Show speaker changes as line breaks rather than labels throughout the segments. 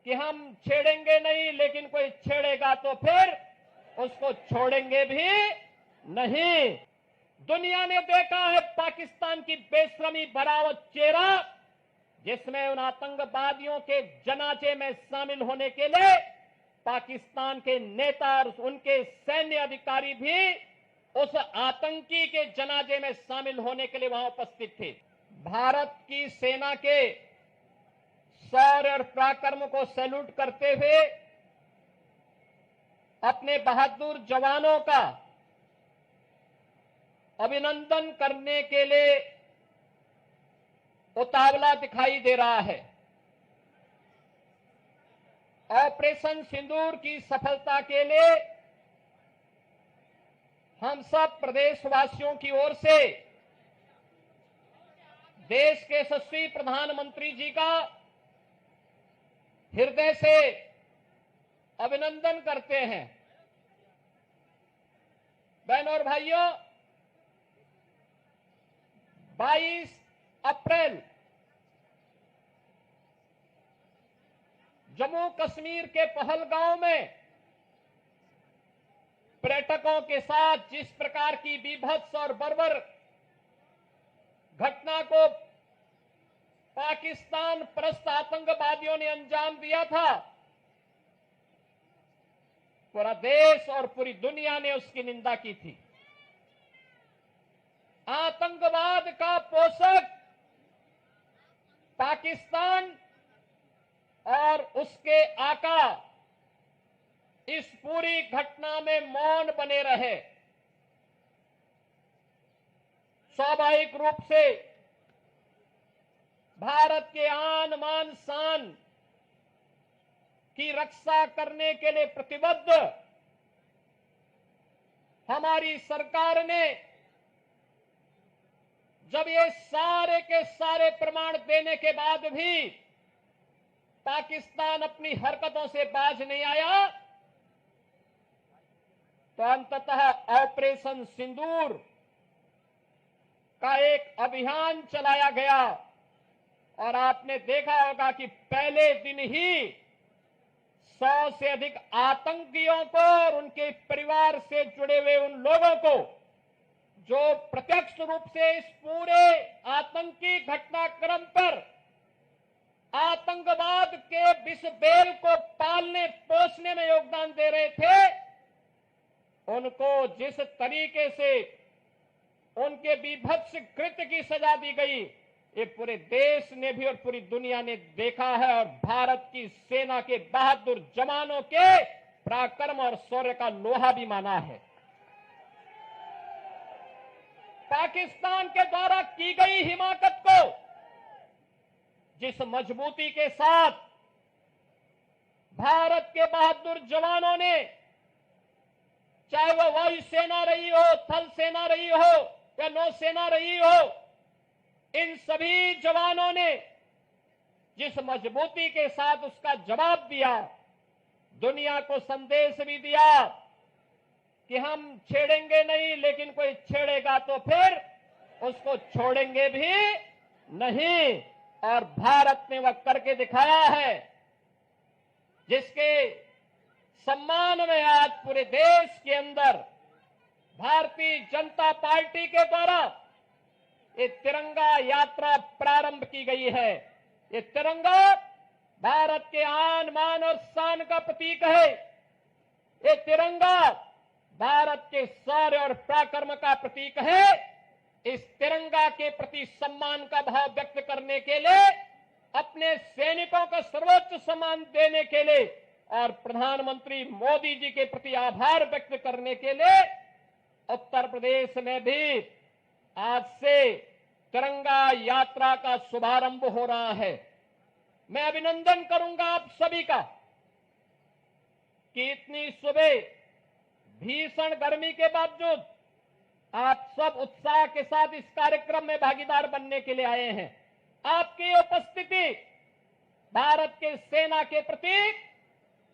कि हम छेड़ेंगे नहीं, लेकिन कोई छेड़ेगा तो फिर उसको छोड़ेंगे भी नहीं। दुनिया ने देखा है पाकिस्तान की बेशर्मी भरा वो चेहरा, जिसमें उन आतंकवादियों के जनाजे में शामिल होने के लिए पाकिस्तान के नेता और उनके सैन्य अधिकारी भी उस आतंकी के जनाजे में शामिल होने के लिए वहां उपस्थित थे। भारत की सेना के शौर्य और पराक्रम को सैल्यूट करते हुए अपने बहादुर जवानों का अभिनंदन करने के लिए उतावला दिखाई दे रहा है। ऑपरेशन सिंदूर की सफलता के लिए हम सब प्रदेशवासियों की ओर से देश के यशस्वी प्रधानमंत्री जी का हृदय से अभिनंदन करते हैं। बहनों और भाइयों, 22 अप्रैल जम्मू कश्मीर के पहलगांव में पर्यटकों के साथ जिस प्रकार की बीभत्स और बर्बर घटना को पाकिस्तान परस्त आतंकवादियों ने अंजाम दिया था, पूरा देश और पूरी दुनिया ने उसकी निंदा की थी। आतंकवाद का पोषक पाकिस्तान और उसके आका इस पूरी घटना में मौन बने रहे। स्वाभाविक रूप से भारत के आन मान शान की रक्षा करने के लिए प्रतिबद्ध हमारी सरकार ने जब ये सारे के सारे प्रमाण देने के बाद भी पाकिस्तान अपनी हरकतों से बाज नहीं आया, तो अंततः ऑपरेशन सिंदूर का एक अभियान चलाया गया और आपने देखा होगा कि पहले दिन ही 100 से अधिक आतंकियों को और उनके परिवार से जुड़े हुए उन लोगों को जो प्रत्यक्ष रूप से इस पूरे आतंकी घटनाक्रम पर आतंकवाद के विष बेल को पालने पोषने में योगदान दे रहे थे, उनको जिस तरीके से उनके बीभत्स कृत्य की सजा दी गई, ये पूरे देश ने भी और पूरी दुनिया ने देखा है और भारत की सेना के बहादुर जवानों के पराक्रम और शौर्य का लोहा भी माना है। पाकिस्तान के द्वारा की गई हिमाकत को जिस मजबूती के साथ भारत के बहादुर जवानों ने, चाहे वह वायुसेना रही हो, थल सेना रही हो या नौसेना रही हो, इन सभी जवानों ने जिस मजबूती के साथ उसका जवाब दिया, दुनिया को संदेश भी दिया कि हम छेड़ेंगे नहीं, लेकिन कोई छेड़ेगा तो फिर उसको छोड़ेंगे भी नहीं। और भारत ने वह करके दिखाया है, जिसके सम्मान में आज पूरे देश के अंदर भारतीय जनता पार्टी के द्वारा ये तिरंगा यात्रा प्रारंभ की गई है। ये तिरंगा भारत के आन मान और शान का प्रतीक है। ये तिरंगा भारत के शौर्य और पराक्रम का प्रतीक है। इस तिरंगा के प्रति सम्मान का भाव व्यक्त करने के लिए, अपने सैनिकों को सर्वोच्च सम्मान देने के लिए और प्रधानमंत्री मोदी जी के प्रति आभार व्यक्त करने के लिए उत्तर प्रदेश में भी आज से तिरंगा यात्रा का शुभारंभ हो रहा है। मैं अभिनंदन करूंगा आप सभी का कि इतनी सुबह भीषण गर्मी के बावजूद आप सब उत्साह के साथ इस कार्यक्रम में भागीदार बनने के लिए आए हैं। आपकी उपस्थिति भारत के सेना के प्रतीक,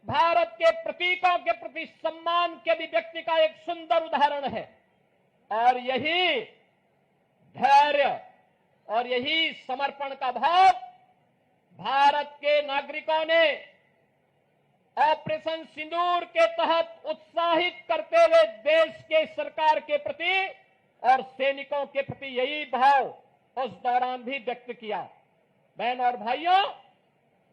भारत के प्रतीकों के प्रति सम्मान के अभिव्यक्ति का एक सुंदर उदाहरण है। और यही धैर्य और यही समर्पण का भाव भारत के नागरिकों ने ऑपरेशन सिंदूर के तहत उत्साहित करते हुए देश के सरकार के प्रति और सैनिकों के प्रति यही भाव उस दौरान भी व्यक्त किया। बहन और भाइयों,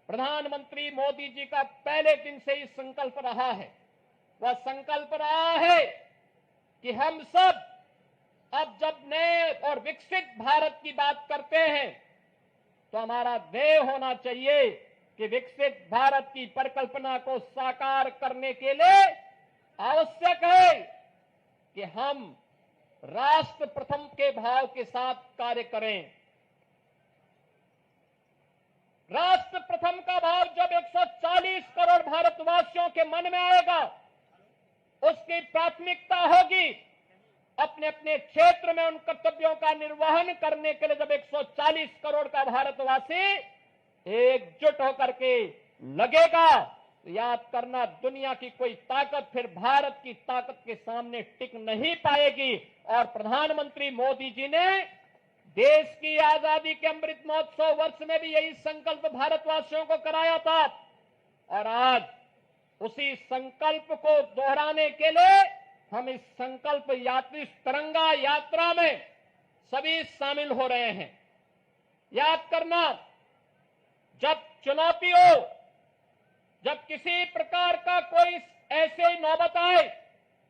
प्रधानमंत्री मोदी जी का पहले दिन से ही संकल्प रहा है, वह संकल्प रहा है कि हम सब अब जब नए और विकसित भारत की बात करते हैं तो हमारा ध्येय होना चाहिए कि विकसित भारत की परिकल्पना को साकार करने के लिए आवश्यक है कि हम राष्ट्र प्रथम के भाव के साथ कार्य करें। राष्ट्र प्रथम का भाव जब 140 करोड़ भारतवासियों के मन में आएगा, उसकी प्राथमिकता होगी अपने अपने क्षेत्र में उन कर्तव्यों का निर्वहन करने के लिए। जब 140 करोड़ का भारतवासी एकजुट होकर के लगेगा, तो याद करना, दुनिया की कोई ताकत फिर भारत की ताकत के सामने टिक नहीं पाएगी। और प्रधानमंत्री मोदी जी ने देश की आजादी के अमृत महोत्सव वर्ष में भी यही संकल्प भारतवासियों को कराया था। और आज उसी संकल्प को दोहराने के लिए हम इस संकल्प यात्री तिरंगा यात्रा में सभी शामिल हो रहे हैं। याद करना, जब चुनौती हो, जब किसी प्रकार का कोई ऐसे नौबत आए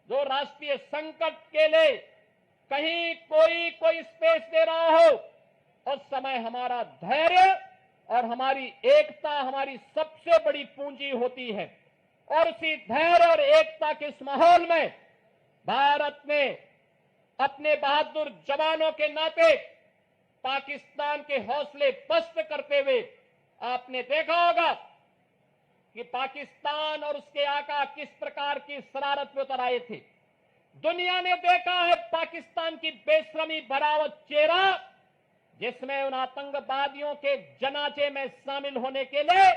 जो राष्ट्रीय संकट के लिए कहीं कोई स्पेस दे रहा हो, उस समय हमारा धैर्य और हमारी एकता हमारी सबसे बड़ी पूंजी होती है। और उसी धैर्य और एकता के इस माहौल में भारत ने अपने बहादुर जवानों के नाते पाकिस्तान के हौसले पस्त करते हुए, आपने देखा होगा कि पाकिस्तान और उसके आका किस प्रकार की शरारत में उतर आए थे। दुनिया ने देखा है पाकिस्तान की बेशरमी भरा चेहरा, जिसमें उन आतंकवादियों के जनाजे में शामिल होने के लिए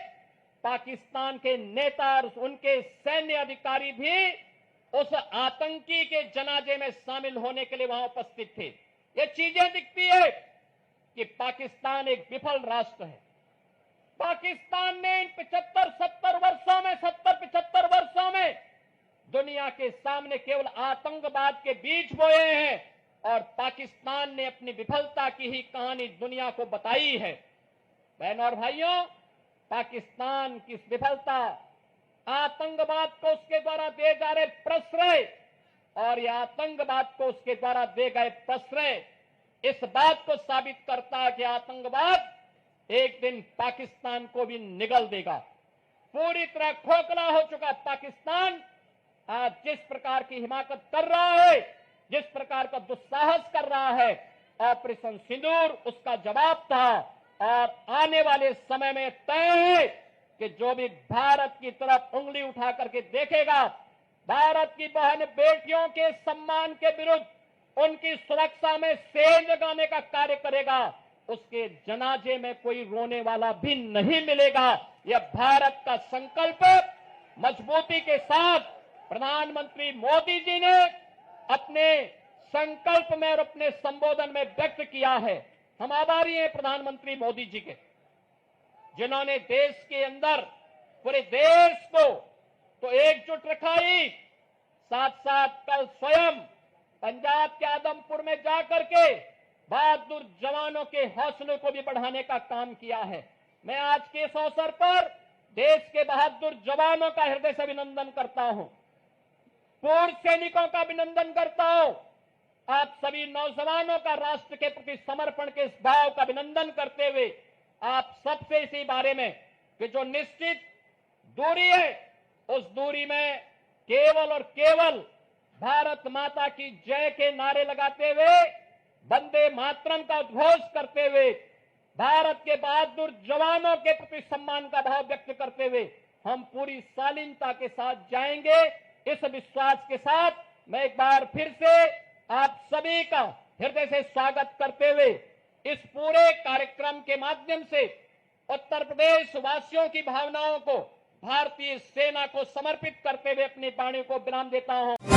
पाकिस्तान के नेता और उनके सैन्य अधिकारी भी उस आतंकी के जनाजे में शामिल होने के लिए वहां उपस्थित थे। ये चीजें दिखती है कि पाकिस्तान एक विफल राष्ट्र है। पाकिस्तान ने इन 75 वर्षों में दुनिया के सामने केवल आतंकवाद के बीज बोए हैं और पाकिस्तान ने अपनी विफलता की ही कहानी दुनिया को बताई है। बहनों और भाइयों, पाकिस्तान की विफलता, आतंकवाद को उसके द्वारा दिए जा रहे प्रश्रय और यह आतंकवाद को उसके द्वारा दिए गए प्रश्रय इस बात को साबित करता है कि आतंकवाद एक दिन पाकिस्तान को भी निगल देगा। पूरी तरह खोखला हो चुका पाकिस्तान आज जिस प्रकार की हिमाकत कर रहा है, जिस प्रकार का दुस्साहस कर रहा है, ऑपरेशन सिंदूर उसका जवाब था। और आने वाले समय में तय है कि जो भी भारत की तरफ उंगली उठा करके देखेगा, भारत की बहन बेटियों के सम्मान के विरुद्ध उनकी सुरक्षा में सेंध लगाने का कार्य करेगा, उसके जनाजे में कोई रोने वाला भी नहीं मिलेगा। यह भारत का संकल्प मजबूती के साथ प्रधानमंत्री मोदी जी ने अपने संकल्प में और अपने संबोधन में व्यक्त किया है। हम आभारी हैं प्रधानमंत्री मोदी जी के, जिन्होंने देश के अंदर पूरे देश को तो एकजुट रखा ही, साथ साथ कल स्वयं पंजाब के आदमपुर में जाकर के बहादुर जवानों के हौसले को भी बढ़ाने का काम किया है। मैं आज के इस अवसर पर देश के बहादुर जवानों का हृदय से अभिनंदन करता हूं, पूर्व सैनिकों का अभिनंदन करता हूं, आप सभी नौजवानों का राष्ट्र के प्रति समर्पण के इस भाव का अभिनंदन करते हुए आप सबसे इसी बारे में कि जो निश्चित दूरी है, उस दूरी में केवल और केवल भारत माता की जय के नारे लगाते हुए, वंदे मातरम का उद्घोष करते हुए, भारत के बहादुर जवानों के प्रति सम्मान का भाव व्यक्त करते हुए हम पूरी शालीनता के साथ जाएंगे। इस विश्वास के साथ मैं एक बार फिर से आप सभी का हृदय से स्वागत करते हुए इस पूरे कार्यक्रम के माध्यम से उत्तर प्रदेश वासियों की भावनाओं को, भारतीय सेना को समर्पित करते हुए अपनी वाणी को विराम देता हूं।